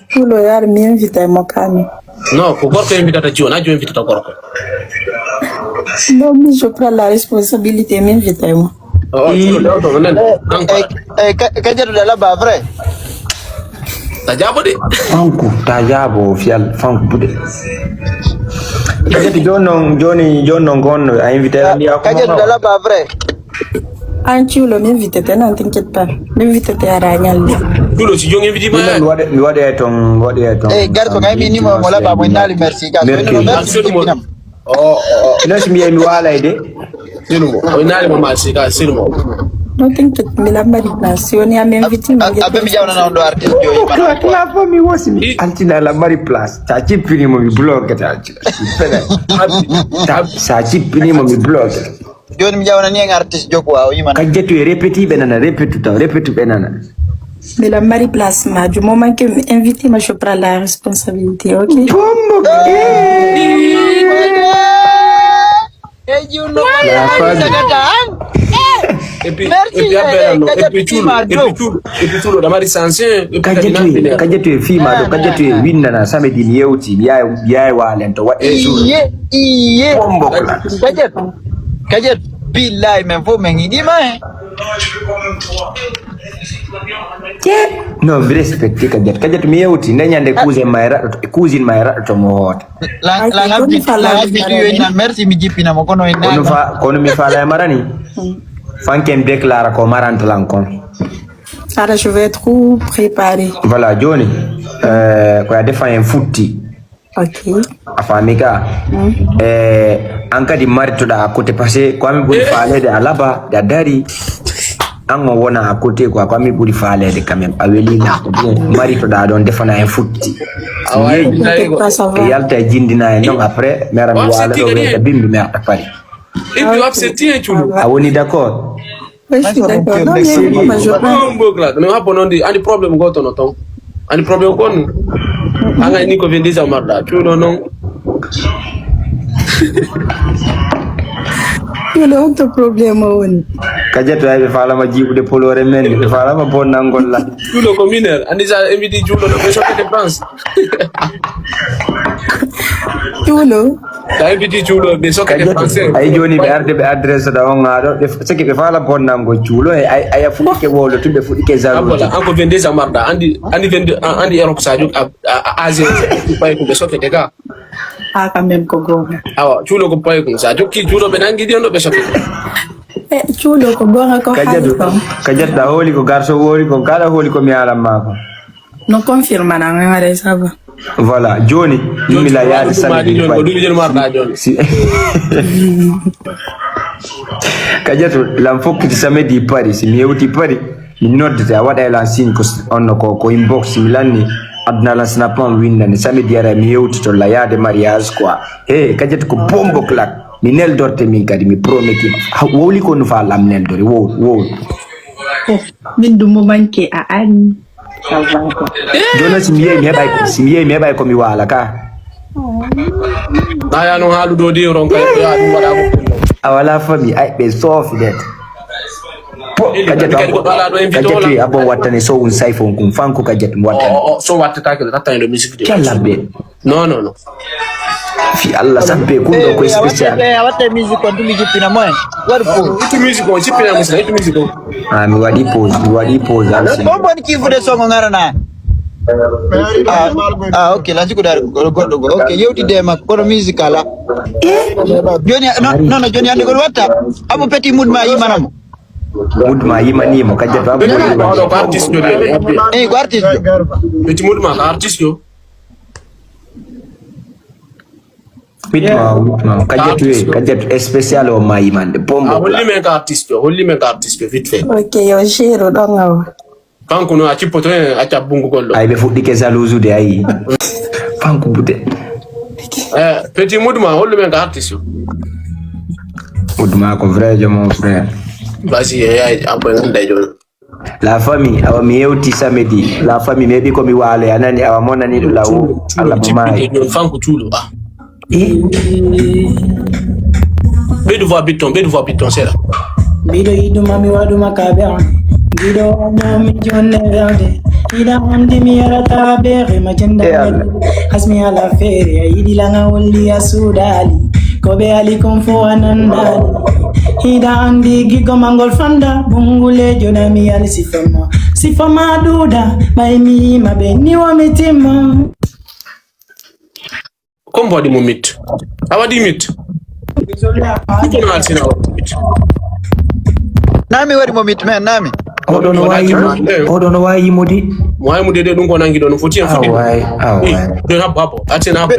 Chulo yar mi invita mokami. No, Gorko invita ta Gio, na Gio invita ta Gorko. Non, mais je prends la responsabilité, mi invita moi. Kajetu dala ba vrai. Tajabo de. Fanku tajabo fial fanku bude. Kajetu Johnny gon a invité Randy à Kajetu dala ba vrai. Chulo mi invita te, non t'inquiète pas. Mi invita te a ragnal. Chulo si jonge invité ma. mi wade ton Garko ngai mi ni mo la ba mo nali merci ka. Merci. No si mi wala ide. Sinumo. O inali mo ma sika sinumo. Non t'inquiète, mi la marination ya mi invité. Abe mi jawna na ndo artiste yo la famille wasi altina la mari place ta ci pini mo mi blog ta ci sa ci pini mo mi blog joni mi jawna ni artiste joko wa yima kajetu répéti benana répétu benana mais la mari place ma du moment que invité moi je prends la responsabilité, OK? Et puis Chulo da mari sanse kajetu fima do kajetu winna na samedi ni yewti yaay walento wa iye bombo kajet billahi men fo men idi ma no mi respecte kajetu mi yewti nanyande cousine mayra to mo hota la ngabdi yo ina merci mi jipina mo kono ina kono mi fala marani fankem déclare ko marante lankon. Alors je vais trop préparer. Voilà Johnny ko ya defa en futti. OK. Afamika anka di marito da côté passé ko mi buri faale de alaba da dari an wona à côté quoi ko mi buri faale de quand même aweli na marito da don defa na en futti. Yalta jindina non après mera mi wala do be bimbi mer ta pari. Et puis accepter Chulo. Ah on est d'accord. Oui, je suis d'accord. Non, mais je pas. Ani problem go to no ton. Ani problem go no. Anga ni ko vendi za marda. Chulo non. Chulo on to problem on. Kajetu ay fala ma jibu de polore men de fala ma bon nangol la. Chulo ko miner. Ani za invité Chulo no beso de France. Chulo. Ta invité Chulo beso de France. Ay joni be arde be adresse da on ngado de seki be fala bon nango Chulo ay fudike wolo tube fudike za. Voilà, anko vende za marda. Andi Europe sadio Asie pay ko beso de ga. Ah quand même ko go. Awa Chulo ko pay ko sadio ki Chulo be nangi dio no beso. Chulo ko gonga ko kajet da holi ko garso wori ko kala holi ko mi ala mako. Non confirma na ngare ça va. Voilà Johnny mi la ya samedi si kajetu lam fokki samedi Paris mi yewti Paris mi nodde wada la sin ko on ko inbox milanni adna la snapon winna ni samedi ara mi yewti to la ya de mariage quoi kajetu ko bombo clak mi nel dorte mi kadi mi prometi woli ko no fa lam nel dori wo min dum mo manke a ani ça va quoi. Jona simiye me bay ko mi wala ka aya no halu do di ron kay ya dum wada ko awala fami ay be soft that kajetu abo watane so un siphon kun fanko kajetu watane so watta ka tan do music de kala be non fi Allah sabbe kundo ko special watta music ko dum jipina moy warfo itu music ko jipina musla itu music ko mi wadi pause alsi bombo ni kifude songo ngarana okay la jiku dar goddo go okay yewti de makko musical joni no joni ande go watta amo petit mood ma yimanamo mudma yimani mo kajetu abo ko artiste do ko artiste petit mood ma artiste yo Bitma kajetu spécial o mai mande bombo holli men ka artiste vite fait OK yo jero donga kanko no aci poto a bungu gollo ay be fuddi ke jalousie de ay kanko bude petit Moudma holli men ka artiste Moudma ko vrai mon frère basi ay après ndey jol la famille awa mi yewti samedi la famille mebi ko mi wale anani awa monani do lawo alla mai fanko Chulo bedu voix biton c'est là bido idu mami wadu makabe bido no mi jonne verde ida andi mi arata bere majenda hasmi ala fere idi langa wali asudali kobe ali konfo anandali ida andi gigo mangol fanda bungule jona mi ali sifama duda maimi mabeni wa mitima kombo di momit awadi mit iko na alsina mit nami wari momit men nami odono wayi modi moy mu dede dum ko nangi don foti en foti don hapo atina hapo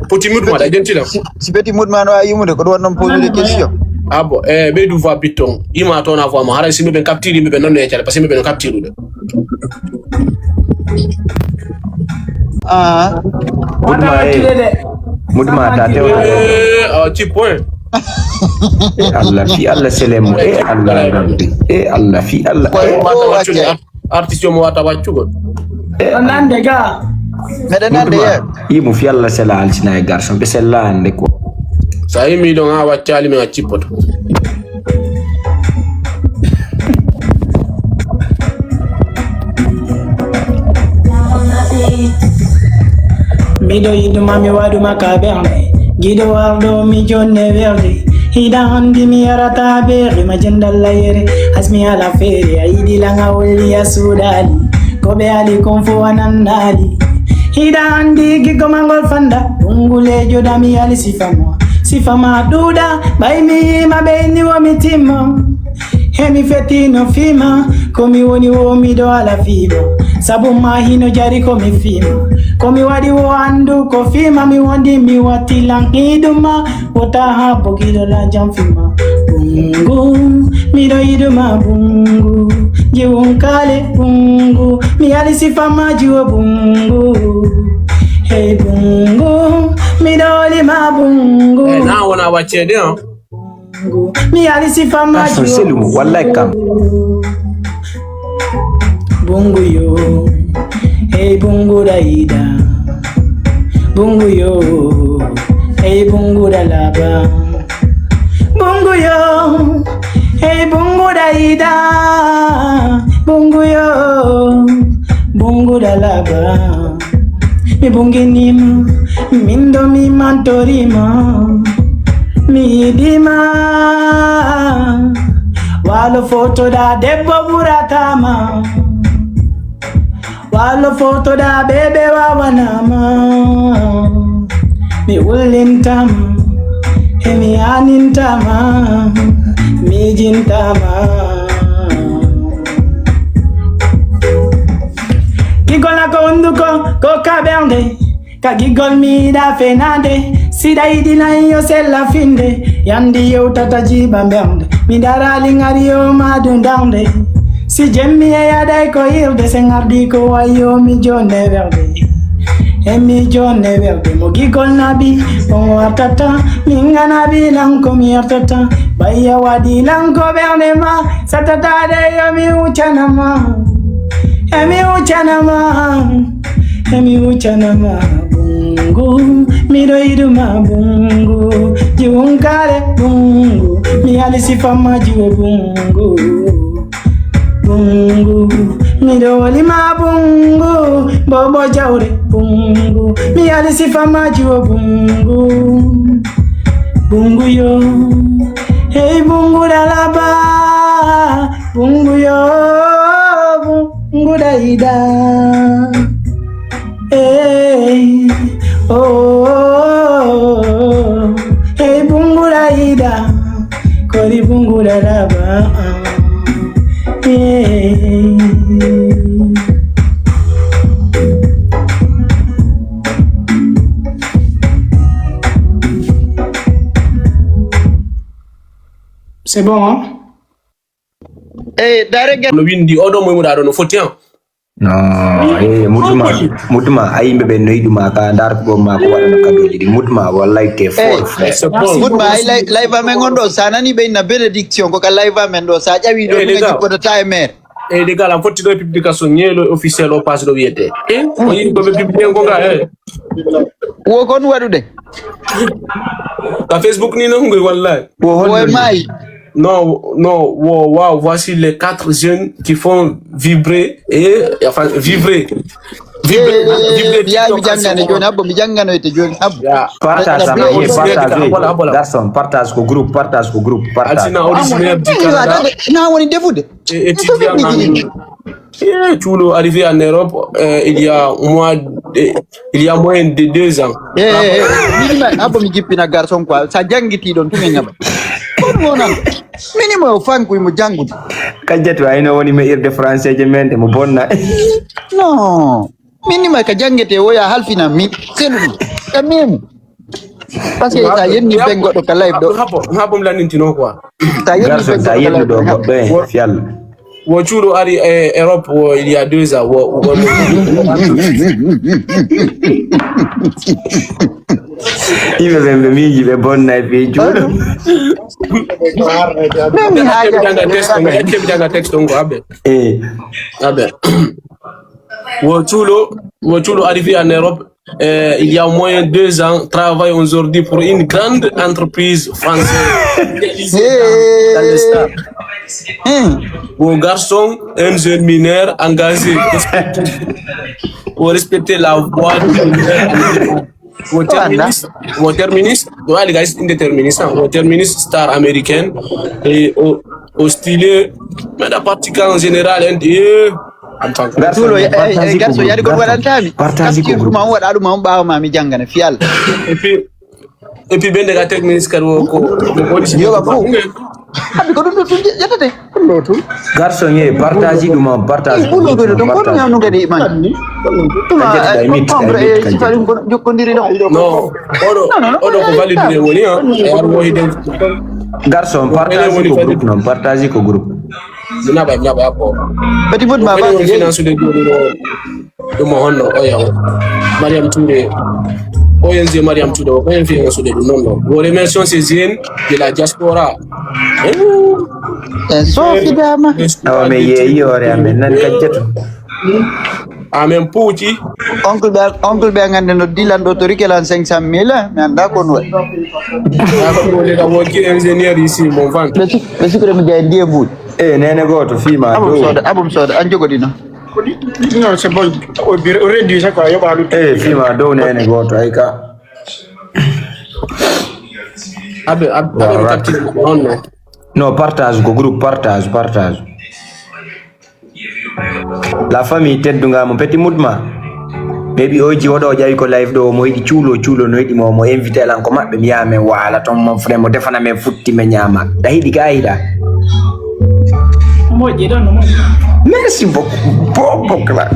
poti mut ma da identila si petit mood man wa yimude ko do non poser des questions abo be du va piton ima to na voix ma hara si be capture be non ne parce que be capture de mudma ta tew ci point Allah fi Allah selemu Allah rabbi Allah fi Allah artiste mo wata waccu go nande ga medanande ye imu fi Allah sela alsina garçon be sella ande ko sai mi don ha waccali mi wacci poto mido yiduma mi waduma kaberne gido wardo mi jonne verde ida handi mi arata bere majenda layere asmi ala fere aidi langa wali asudali kobe ali konfo anandali ida handi gigo mangol fanda bungule joda mi ali sifama duda baimi mabeni wa mitima hemi fetino fima komi woni wo mi do ala fima sabu mahino jari komi fima komi wadi wo andu ko fima mi wondi mi watilang iduma wota habo gido la jam fima bungu mi do iduma bungu jiwunkale bungu mi ali sifama jiwo bungu hey bungu mi do lima bungu na wona wacce de mi ali sifama jiwo wallahi kam bungu yo hey bungu daida bungu yo hey bungu dalaba bungu yo hey bungu daida bungu yo bungu dalaba mi bunginima mindo mi mantorima mi dima walo foto da debbo buratama walo foto da bebe wawanama mi ulintama mi anintama mi jintama gigola ko unduko ko kaberde ka gigol mi da fenade sida idina yo sella finde yandi yo tataji bamberde mi darali ngari yo madundande si jemmi e yadai ko irde sengardi ko wayo mi jonne verde e mi jonne verde mo gigol nabi mo artata minga nabi lanko mi artata baya wadi lanko verde ma satata de yo mi uchanama e mi uchanama bungu mi do iduma bungu jiwunkale bungu mi alisifama jiwo bungu bungu mi do lima bungu bobo jawre bungu mi alisifama jiwo bungu bungu yo hey bungu dalaba bungu yo bungu daida hey oh hey bungu daida kori bungu dalaba c'est bon hein direct no windi odo moy muda do no foti an no mutuma ayimbe be noyduma ka dar ko ma ko wala ka doji di mutuma wallahi te fort mutuma ay live amen gondo sanani be na benediction ko ka live amen do sa jawi do ngi ko ta emer de gala foti do publication nyelo officiel o passe do wiete o yi ko be publier ko ga wo kon wadude ka Facebook ni no ngoy wallahi wo mai Non, wow, voici les 4 jeunes qui font vibrer vibrer biya mi jangane joni abbo mi jangano ete joni abbo partage garçon partage ko groupe partage Altina originaire du Canada na woni defude étudiant Chulo arrivé en Europe il y a moins de 2 ans. abbo mi jippina garçon quoi sa jangiti don tumi ngaba kon wonan minimo fanku mo jangude kajjatu ayno woni me irde français je mente mo bonna non minima ka jangete woya halfina mi selu kamem parce que ta yenni bengo do ka live do habo mlanintino quoi ta yenni do goddo fial wo Chulo ari Europe il y a 2 ans ibe bembe miji be bonna be Chulo mi haja janga texte ngo abe wo Chulo arrivé en Europe il y a moins 2 ans travaille aujourd'hui pour une grande entreprise française dans le stade. Vos garçons, un jeune mineur engagé pour respecter la voie du mineur. Vos terministes, star américaine et au style, mais la partie en général, Garçon yari gon wadantami partage ko groupe ma wada dum bawo ma mi jangana fial et puis ben daga technique ko yo ba ko abi ko dum tun jetate ko tun garçon ye partage dum partage ko do don ko nyam no gadi man tuma ci falim ko jokkondiri no odo ko valider woni ar mo hiden garçon partage ko groupe Nyaba ko petit bout ma ba finance de do mo honno o yaw Mariam Touré ONG Mariam Touré o finance de non vous remercions ces jeunes de la diaspora so fidama awa me yeyi ore amen nan kajjatu amen pouti oncle be ngande no dilan do to rikelan 500,000 mi anda ko no ko le da woki ingénieur ici mon vent be sikre mi jay ndiye bout nene goto fima do abum soda an jogodino non c'est bon o réduit ça quoi yo balu fima do nene goto ay ka abe no partage ko groupe partage la famille teddunga mo petit mudma maybe oji wodo jawi ko live do mo yidi Chulo no yidi mo invité lan ko mabbe mi yame wala ton mon frère mo defana men futti me nyama da hidi gaida merci beaucoup bombo clap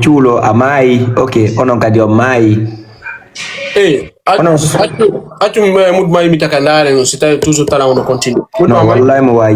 Chulo amai okay onon kadi o mai atu mudma imitaka ndare no sita toujours tala on continue no wallahi mo wayi